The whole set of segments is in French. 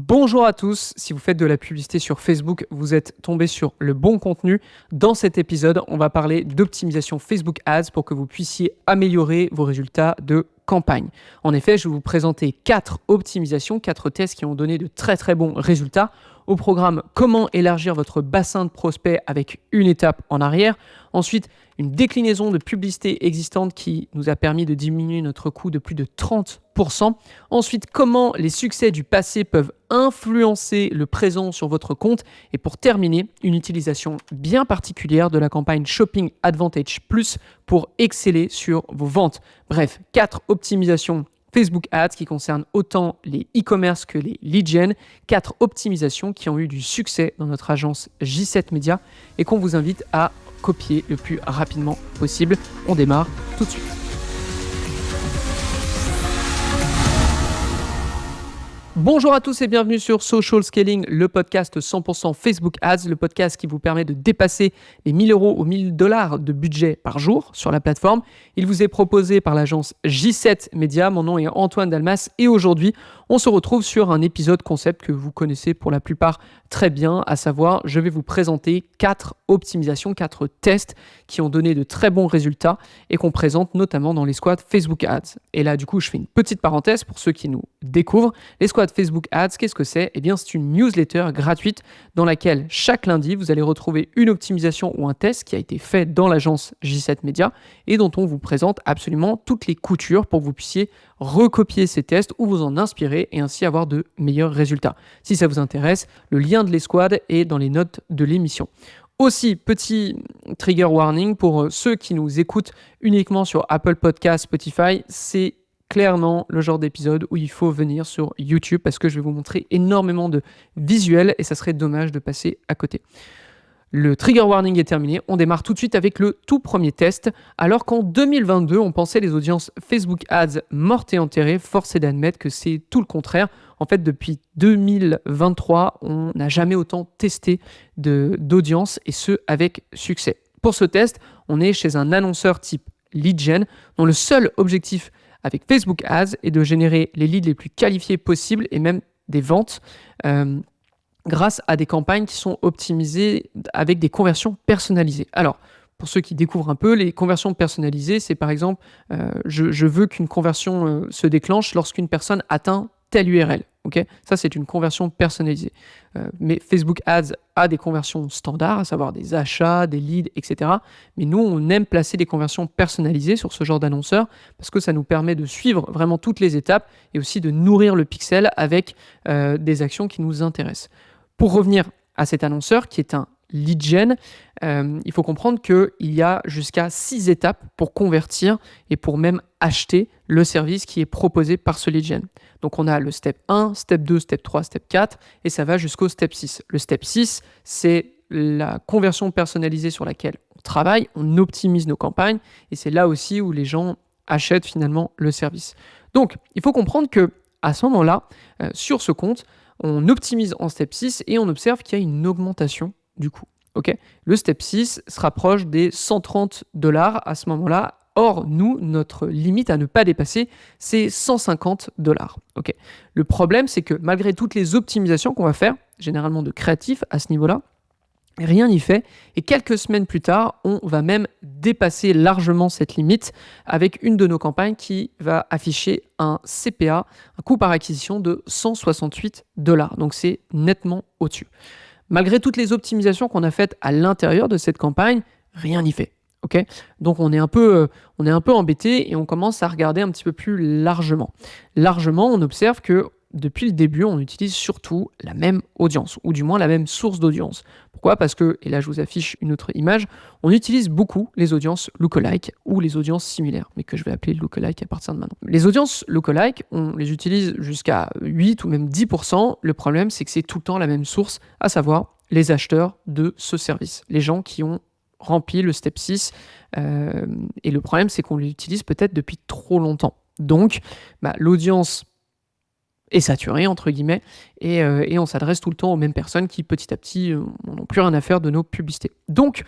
Bonjour à tous, si vous faites de la publicité sur Facebook, vous êtes tombé sur le bon contenu. Dans cet épisode, on va parler d'optimisation Facebook Ads pour que vous puissiez améliorer vos résultats de campagne. En effet, je vais vous présenter 4 optimisations, 4 tests qui ont donné de très bons résultats. Au programme, comment élargir votre bassin de prospects avec une étape en arrière. Ensuite, une déclinaison de publicité existante qui nous a permis de diminuer notre coût de plus de 30%. Ensuite, comment les succès du passé peuvent influencer le présent sur votre compte. Et pour terminer, une utilisation bien particulière de la campagne Shopping Advantage Plus pour exceller sur vos ventes. Bref, 4 optimisations Facebook Ads qui concernent autant les e-commerce que les lead gen, 4 optimisations qui ont eu du succès dans notre agence J7 Media et qu'on vous invite à copier le plus rapidement possible. On démarre tout de suite. Bonjour à tous et bienvenue sur Social Scaling, le podcast 100% Facebook Ads, le podcast qui vous permet de dépasser les 1 000 € ou 1 000 $ de budget par jour sur la plateforme. Il vous est proposé par l'agence J7 Media. Mon nom est Antoine Dalmas et aujourd'hui, on se retrouve sur un épisode concept que vous connaissez pour la plupart très bien, à savoir, je vais vous présenter 4 optimisations, 4 tests qui ont donné de très bons résultats et qu'on présente notamment dans les squads Facebook Ads. Et là, du coup, je fais une petite parenthèse pour ceux qui nous découvrent. Les squads Facebook Ads, qu'est-ce que c'est ? Eh bien, c'est une newsletter gratuite dans laquelle chaque lundi, vous allez retrouver une optimisation ou un test qui a été fait dans l'agence J7 Media et dont on vous présente absolument toutes les coutures pour que vous puissiez recopier ces tests ou vous en inspirer et ainsi avoir de meilleurs résultats. Si ça vous intéresse, le lien de l'escouade est dans les notes de l'émission. Aussi, petit trigger warning pour ceux qui nous écoutent uniquement sur Apple Podcasts, Spotify, c'est clairement le genre d'épisode où il faut venir sur YouTube parce que je vais vous montrer énormément de visuels et ça serait dommage de passer à côté. Le trigger warning est terminé, on démarre tout de suite avec le tout premier test. Alors qu'en 2022, on pensait les audiences Facebook Ads mortes et enterrées, force est d'admettre que c'est tout le contraire. En fait, depuis 2023, on n'a jamais autant testé d'audience et ce, avec succès. Pour ce test, on est chez un annonceur type lead gen dont le seul objectif avec Facebook Ads est de générer les leads les plus qualifiés possibles et même des ventes grâce à des campagnes qui sont optimisées avec des conversions personnalisées. Alors, pour ceux qui découvrent un peu, les conversions personnalisées, c'est par exemple, je veux qu'une conversion se déclenche lorsqu'une personne atteint telle URL. Okay, ça, c'est une conversion personnalisée. Mais Facebook Ads a des conversions standards, à savoir des achats, des leads, etc. Mais nous, on aime placer des conversions personnalisées sur ce genre d'annonceur parce que ça nous permet de suivre vraiment toutes les étapes et aussi de nourrir le pixel avec des actions qui nous intéressent. Pour revenir à cet annonceur qui est un lead gen, il faut comprendre qu'il y a jusqu'à 6 étapes pour convertir et pour même acheter le service qui est proposé par ce lead gen. Donc on a le step 1, step 2, step 3, step 4 et ça va jusqu'au step 6. Le step 6, c'est la conversion personnalisée sur laquelle on travaille, on optimise nos campagnes et c'est là aussi où les gens achètent finalement le service. Donc il faut comprendre que à ce moment-là, sur ce compte, on optimise en step 6 et on observe qu'il y a une augmentation du coût. Okay, le step 6 se rapproche des $130 à ce moment-là. Or, nous, notre limite à ne pas dépasser, c'est $150. Okay. Le problème, c'est que malgré toutes les optimisations qu'on va faire, généralement de créatifs à ce niveau-là, rien n'y fait. Et quelques semaines plus tard, on va même dépasser largement cette limite avec une de nos campagnes qui va afficher un CPA, un coût par acquisition de $168. Donc, c'est nettement au-dessus. Malgré toutes les optimisations qu'on a faites à l'intérieur de cette campagne, rien n'y fait. Okay, donc on est un peu embêté et on commence à regarder un petit peu plus largement. Largement, on observe que depuis le début, on utilise surtout la même audience, ou du moins la même source d'audience. Pourquoi ? Parce que, et là je vous affiche une autre image, on utilise beaucoup les audiences lookalike ou les audiences similaires, mais que je vais appeler lookalike à partir de maintenant. Les audiences lookalike, on les utilise jusqu'à 8 ou même 10%. Le problème, c'est que c'est tout le temps la même source, à savoir les acheteurs de ce service, les gens qui ont rempli le step 6. Et le problème, c'est qu'on l'utilise peut-être depuis trop longtemps. Donc, l'audience est saturée, entre guillemets, et on s'adresse tout le temps aux mêmes personnes qui, petit à petit, n'ont plus rien à faire de nos publicités. Donc,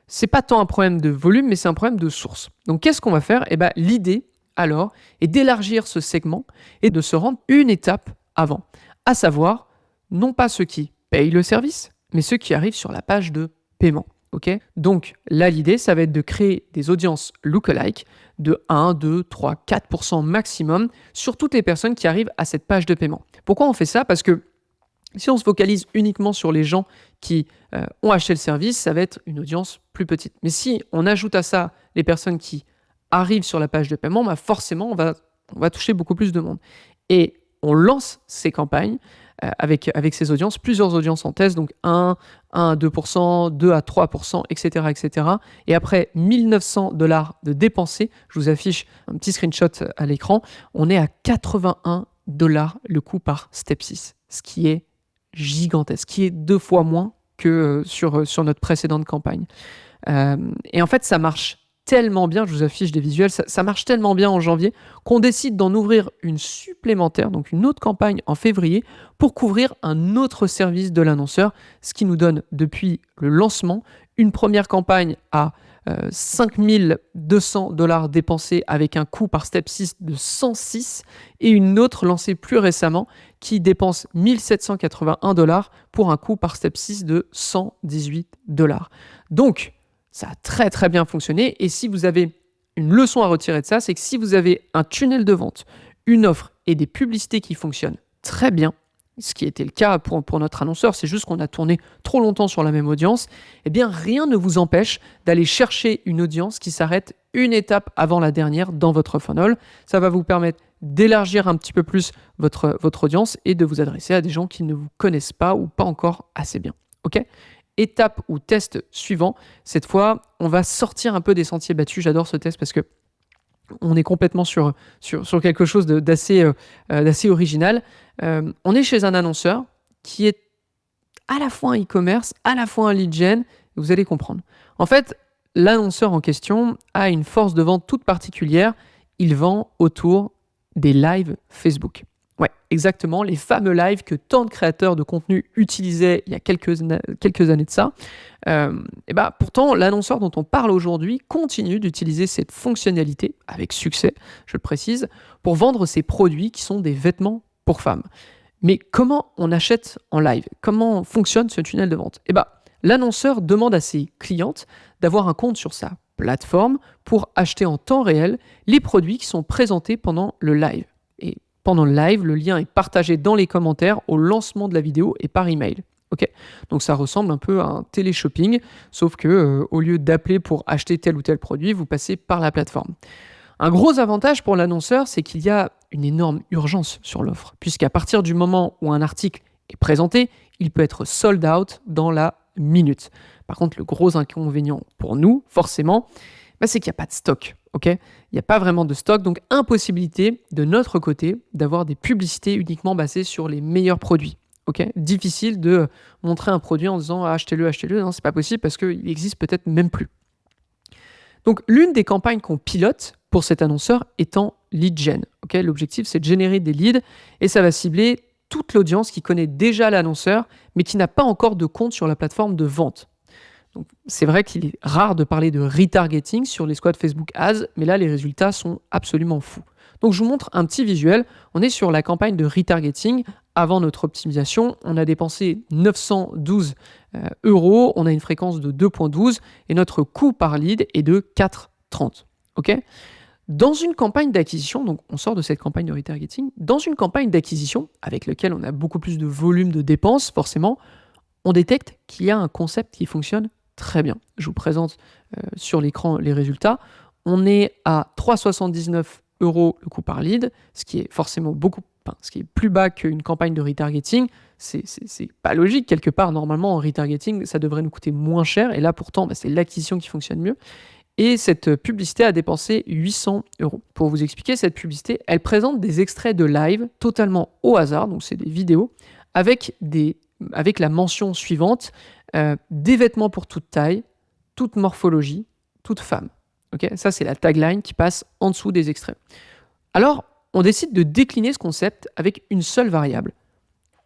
c'est pas tant un problème de volume, mais c'est un problème de source. Donc, qu'est-ce qu'on va faire ? L'idée, alors, est d'élargir ce segment et de se rendre une étape avant, à savoir non pas ceux qui payent le service, mais ceux qui arrivent sur la page de paiement. Okay, donc là, l'idée, ça va être de créer des audiences lookalike de 1, 2, 3, 4% maximum sur toutes les personnes qui arrivent à cette page de paiement. Pourquoi on fait ça? Parce que si on se focalise uniquement sur les gens qui ont acheté le service, ça va être une audience plus petite. Mais si on ajoute à ça les personnes qui arrivent sur la page de paiement, bah forcément, on va toucher beaucoup plus de monde. Et on lance ces campagnes avec ces audiences, plusieurs audiences en test, donc 1 à 2%, 2 à 3%, etc. etc. Et après $1 900 de dépensés, je vous affiche un petit screenshot à l'écran, on est à $81 le coût par Step 6, ce qui est gigantesque, qui est 2 fois moins que sur notre précédente campagne. Et en fait, ça marche tellement bien, je vous affiche des visuels, ça marche tellement bien en janvier qu'on décide d'en ouvrir une supplémentaire, donc une autre campagne en février, pour couvrir un autre service de l'annonceur, ce qui nous donne depuis le lancement une première campagne à $5 200 dépensés avec un coût par Step 6 de 106 et une autre lancée plus récemment qui dépense $1 781 pour un coût par Step 6 de $118. Donc, ça a très très bien fonctionné et si vous avez une leçon à retirer de ça, c'est que si vous avez un tunnel de vente, une offre et des publicités qui fonctionnent très bien, ce qui était le cas pour notre annonceur, c'est juste qu'on a tourné trop longtemps sur la même audience, eh bien rien ne vous empêche d'aller chercher une audience qui s'arrête une étape avant la dernière dans votre funnel. Ça va vous permettre d'élargir un petit peu plus votre audience et de vous adresser à des gens qui ne vous connaissent pas ou pas encore assez bien. Ok ? Étape ou test suivant, cette fois, on va sortir un peu des sentiers battus. J'adore ce test parce que on est complètement sur quelque chose d'assez original. On est chez un annonceur qui est à la fois un e-commerce, à la fois un lead gen. Vous allez comprendre. En fait, l'annonceur en question a une force de vente toute particulière. Il vend autour des lives Facebook. Ouais, exactement, les fameux lives que tant de créateurs de contenu utilisaient il y a quelques années de ça. Et pourtant, l'annonceur dont on parle aujourd'hui continue d'utiliser cette fonctionnalité, avec succès, je le précise, pour vendre ses produits qui sont des vêtements pour femmes. Mais comment on achète en live? Comment fonctionne ce tunnel de vente? L'annonceur demande à ses clientes d'avoir un compte sur sa plateforme pour acheter en temps réel les produits qui sont présentés pendant le live. Et pendant le live, le lien est partagé dans les commentaires au lancement de la vidéo et par email. Okay. Donc ça ressemble un peu à un télé-shopping, sauf que au lieu d'appeler pour acheter tel ou tel produit, vous passez par la plateforme. Un gros avantage pour l'annonceur, c'est qu'il y a une énorme urgence sur l'offre, puisqu'à partir du moment où un article est présenté, il peut être sold out dans la minute. Par contre, le gros inconvénient pour nous, forcément, c'est qu'il n'y a pas de stock. Okay, il n'y a pas vraiment de stock, donc impossibilité de notre côté d'avoir des publicités uniquement basées sur les meilleurs produits. Okay, difficile de montrer un produit en disant achetez-le, non, c'est pas possible parce qu'il existe peut-être même plus. Donc l'une des campagnes qu'on pilote pour cet annonceur étant lead gen. Okay, l'objectif c'est de générer des leads et ça va cibler toute l'audience qui connaît déjà l'annonceur mais qui n'a pas encore de compte sur la plateforme de vente. Donc, c'est vrai qu'il est rare de parler de retargeting sur les squads Facebook Ads, mais là, les résultats sont absolument fous. Donc, je vous montre un petit visuel. On est sur la campagne de retargeting. Avant notre optimisation, on a dépensé 912 €. On a une fréquence de 2,12 et notre coût par lead est de 4,30. Okay, dans une campagne d'acquisition, donc on sort de cette campagne de retargeting, dans une campagne d'acquisition avec laquelle on a beaucoup plus de volume de dépenses, forcément, on détecte qu'il y a un concept qui fonctionne très bien. Je vous présente sur l'écran les résultats. On est à 3,79 € le coût par lead, ce qui est forcément ce qui est plus bas qu'une campagne de retargeting. C'est pas logique. Quelque part, normalement, en retargeting, ça devrait nous coûter moins cher. Et là, pourtant, c'est l'acquisition qui fonctionne mieux. Et cette publicité a dépensé 800 €. Pour vous expliquer, cette publicité, elle présente des extraits de live totalement au hasard. Donc, c'est des vidéos avec la mention suivante, des vêtements pour toute taille, toute morphologie, toute femme. Okay, ça, c'est la tagline qui passe en dessous des extraits. Alors, on décide de décliner ce concept avec une seule variable.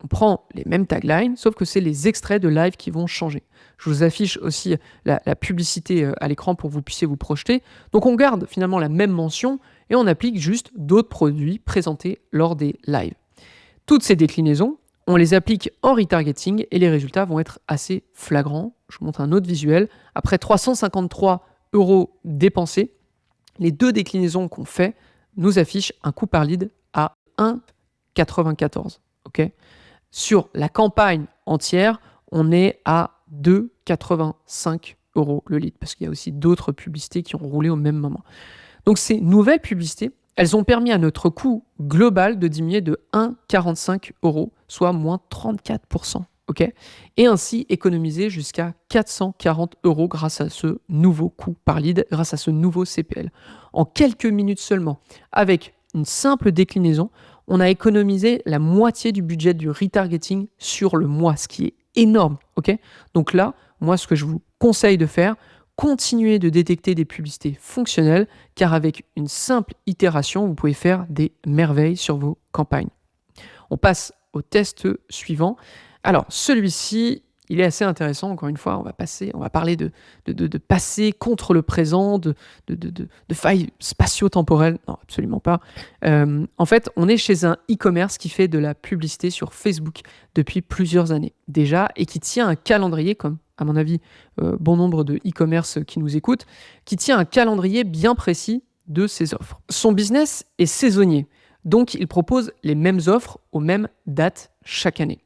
On prend les mêmes taglines, sauf que c'est les extraits de live qui vont changer. Je vous affiche aussi la publicité à l'écran pour que vous puissiez vous projeter. Donc, on garde finalement la même mention et on applique juste d'autres produits présentés lors des lives. Toutes ces déclinaisons, On les applique en retargeting et les résultats vont être assez flagrants. Je vous montre un autre visuel. Après 353 € dépensés, les 2 déclinaisons qu'on fait nous affichent un coût par lead à 1,94. Okay, sur la campagne entière, on est à 2,85 € le lead, parce qu'il y a aussi d'autres publicités qui ont roulé au même moment. Donc ces nouvelles publicités, elles ont permis à notre coût global de diminuer de 1,45 €, soit moins 34%. Okay, et ainsi économiser jusqu'à 440 € grâce à ce nouveau coût par lead, grâce à ce nouveau CPL. En quelques minutes seulement, avec une simple déclinaison, on a économisé la moitié du budget du retargeting sur le mois, ce qui est énorme. Okay, donc là, moi, ce que je vous conseille de faire, continuez de détecter des publicités fonctionnelles, car avec une simple itération, vous pouvez faire des merveilles sur vos campagnes. On passe au test suivant. Alors, celui-ci, il est assez intéressant. Encore une fois, on va parler de passé contre le présent, de failles spatio-temporelles. Non, absolument pas. En fait, on est chez un e-commerce qui fait de la publicité sur Facebook depuis plusieurs années déjà et qui tient un calendrier, comme à mon avis, bon nombre de e-commerce qui nous écoutent, qui tient un calendrier bien précis de ses offres. Son business est saisonnier, donc il propose les mêmes offres aux mêmes dates chaque année.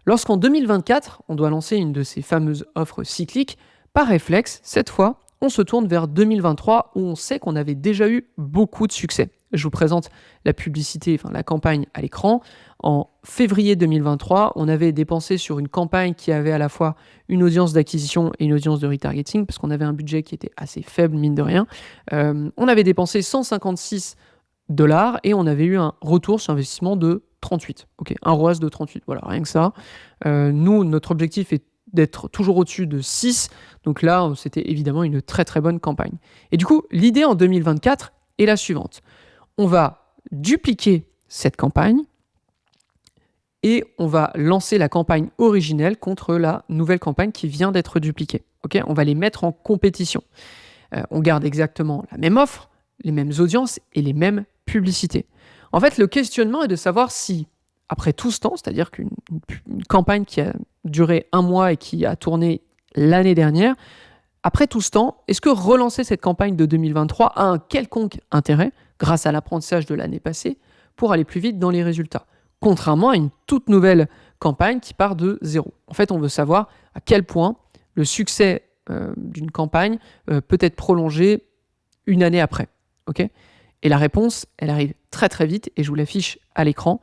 Lorsqu'en 2024, on doit lancer une de ces fameuses offres cycliques, par réflexe, cette fois, on se tourne vers 2023 où on sait qu'on avait déjà eu beaucoup de succès. Je vous présente la publicité, la campagne à l'écran. En février 2023, on avait dépensé sur une campagne qui avait à la fois une audience d'acquisition et une audience de retargeting, parce qu'on avait un budget qui était assez faible, mine de rien. On avait dépensé 156 $ et on avait eu un retour sur investissement de 38. Ok, un ROAS de 38. Voilà, rien que ça. Nous, notre objectif est d'être toujours au-dessus de 6. Donc là, c'était évidemment une très très bonne campagne. Et du coup, l'idée en 2024 est la suivante. On va dupliquer cette campagne et on va lancer la campagne originelle contre la nouvelle campagne qui vient d'être dupliquée. Okay, on va les mettre en compétition. On garde exactement la même offre, les mêmes audiences et les mêmes publicités. En fait, le questionnement est de savoir si, après tout ce temps, c'est-à-dire qu'une campagne qui a duré 1 mois et qui a tourné l'année dernière, après tout ce temps, est-ce que relancer cette campagne de 2023 a un quelconque intérêt, grâce à l'apprentissage de l'année passée, pour aller plus vite dans les résultats, contrairement à une toute nouvelle campagne qui part de zéro. En fait, on veut savoir à quel point le succès d'une campagne peut être prolongé une année après. Okay, et la réponse, elle arrive très très vite et je vous l'affiche à l'écran.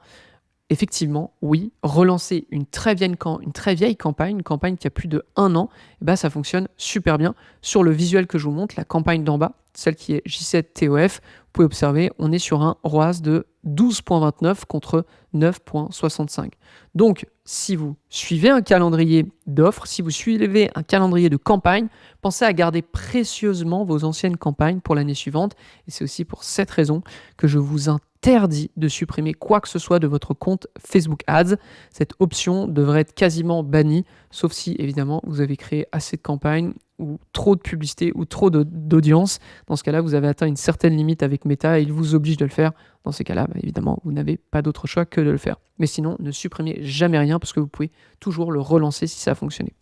Effectivement, oui, relancer une très vieille campagne, une campagne qui a plus de 1 an, ça fonctionne super bien. Sur le visuel que je vous montre, la campagne d'en bas, celle qui est J7 TOF, vous pouvez observer, on est sur un ROAS de 12,29 contre 9,65. Donc, si vous suivez un calendrier d'offres, si vous suivez un calendrier de campagne, pensez à garder précieusement vos anciennes campagnes pour l'année suivante. Et c'est aussi pour cette raison que je vous interdis de supprimer quoi que ce soit de votre compte Facebook Ads. Cette option devrait être quasiment bannie, sauf si, évidemment, vous avez créé assez de campagnes ou trop de publicité ou trop d'audience. Dans ce cas-là, vous avez atteint une certaine limite avec Meta et il vous oblige de le faire. Dans ces cas-là, évidemment, vous n'avez pas d'autre choix que de le faire. Mais sinon, ne supprimez jamais rien parce que vous pouvez toujours le relancer si ça a fonctionné.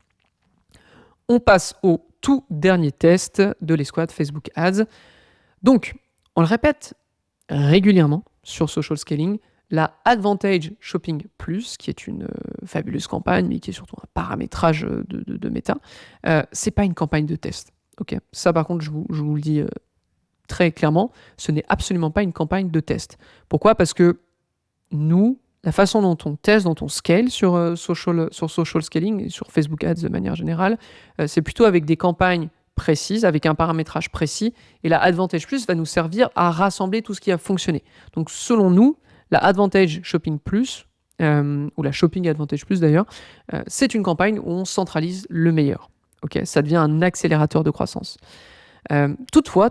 On passe au tout dernier test de l'escouade Facebook Ads. Donc, on le répète régulièrement sur Social Scaling, la Advantage Shopping Plus, qui est une fabuleuse campagne, mais qui est surtout un paramétrage de Meta, c'est pas une campagne de test. Okay, ça, par contre, je vous le dis très clairement, ce n'est absolument pas une campagne de test. Pourquoi ? Parce que nous, la façon dont on teste, dont on scale sur social scaling et sur Facebook Ads de manière générale, c'est plutôt avec des campagnes précises, avec un paramétrage précis, et la Advantage Plus va nous servir à rassembler tout ce qui a fonctionné. Donc selon nous, la Advantage Shopping Plus, ou la Shopping Advantage Plus d'ailleurs, c'est une campagne où on centralise le meilleur. Okay, ça devient un accélérateur de croissance. Toutefois,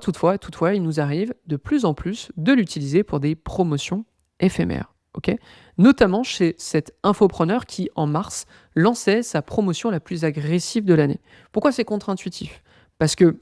il nous arrive de plus en plus de l'utiliser pour des promotions éphémères. Okay, notamment chez cet infopreneur qui, en mars, lançait sa promotion la plus agressive de l'année. Pourquoi c'est contre-intuitif ? Parce que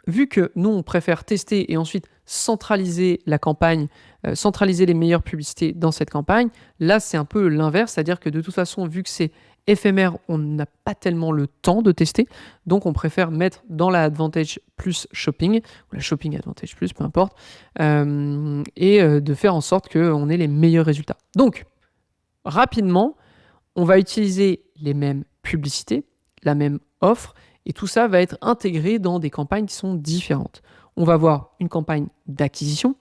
vu que nous, on préfère tester et ensuite centraliser la campagne, centraliser les meilleures publicités dans cette campagne, là, c'est un peu l'inverse, c'est-à-dire que de toute façon, vu que c'est éphémère, on n'a pas tellement le temps de tester, donc on préfère mettre dans la Advantage Plus Shopping, ou la Shopping Advantage Plus, peu importe, de faire en sorte qu'on ait les meilleurs résultats. Donc, rapidement, on va utiliser les mêmes publicités, la même offre, et tout ça va être intégré dans des campagnes qui sont différentes. On va avoir une campagne d'acquisition,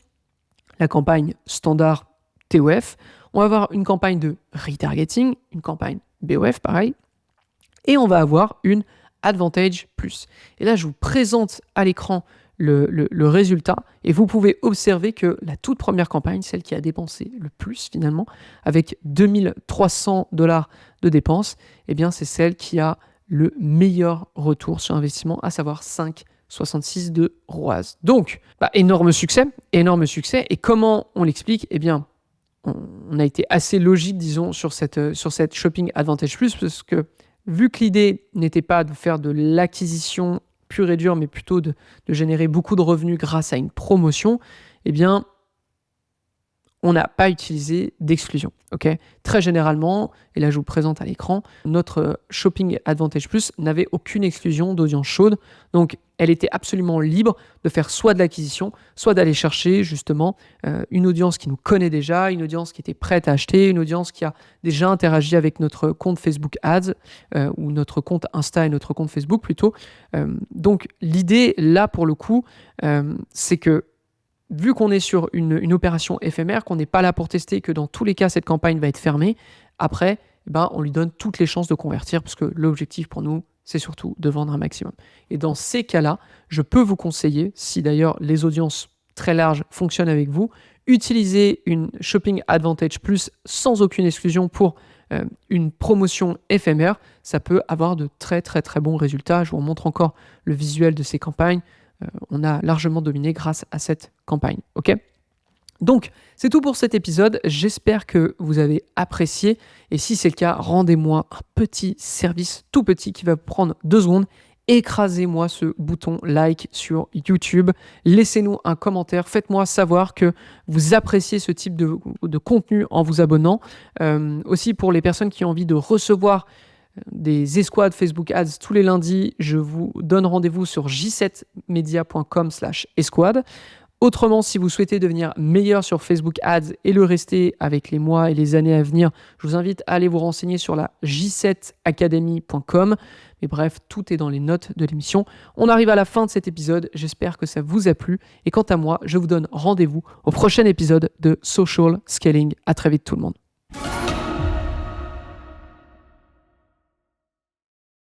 la campagne standard TOF, on va avoir une campagne de retargeting, une campagne BOF pareil, et on va avoir une Advantage Plus. Et là, je vous présente à l'écran le résultat, et vous pouvez observer que la toute première campagne, celle qui a dépensé le plus finalement, avec 2300 $ de dépenses, eh bien c'est celle qui a le meilleur retour sur investissement, à savoir 5,66 de ROAS. Donc, énorme succès, et comment on l'explique? Eh bien, on a été assez logique, disons, sur cette Shopping Advantage Plus, parce que vu que l'idée n'était pas de faire de l'acquisition pure et dure, mais plutôt de générer beaucoup de revenus grâce à une promotion, eh bien, on n'a pas utilisé d'exclusion. Okay, très généralement, et là je vous présente à l'écran, notre Shopping Advantage Plus n'avait aucune exclusion d'audience chaude, donc elle était absolument libre de faire soit de l'acquisition, soit d'aller chercher justement une audience qui nous connaît déjà, une audience qui était prête à acheter, une audience qui a déjà interagi avec notre compte Facebook Ads, ou notre compte Insta et notre compte Facebook plutôt. Donc l'idée là pour le coup, c'est que vu qu'on est sur une opération éphémère, qu'on n'est pas là pour tester, que dans tous les cas, cette campagne va être fermée, après, on lui donne toutes les chances de convertir, parce que l'objectif pour nous, c'est surtout de vendre un maximum. Et dans ces cas-là, je peux vous conseiller, si d'ailleurs les audiences très larges fonctionnent avec vous, utilisez une Shopping Advantage Plus sans aucune exclusion pour une promotion éphémère. Ça peut avoir de très très très bons résultats. Je vous montre encore le visuel de ces campagnes. On a largement dominé grâce à cette campagne. Ok ? Donc, c'est tout pour cet épisode. J'espère que vous avez apprécié. Et si c'est le cas, rendez-moi un petit service tout petit qui va vous prendre 2 secondes. Écrasez-moi ce bouton like sur YouTube. Laissez-nous un commentaire. Faites-moi savoir que vous appréciez ce type de contenu en vous abonnant. Aussi, pour les personnes qui ont envie de recevoir des escouades Facebook Ads tous les lundis, je vous donne rendez-vous sur j7media.com/escouade. Autrement, si vous souhaitez devenir meilleur sur Facebook Ads et le rester avec les mois et les années à venir, je vous invite à aller vous renseigner sur la j7academy.com. Mais bref, tout est dans les notes de l'émission. On arrive à la fin de cet épisode. J'espère que ça vous a plu. Et quant à moi, je vous donne rendez-vous au prochain épisode de Social Scaling. À très vite tout le monde.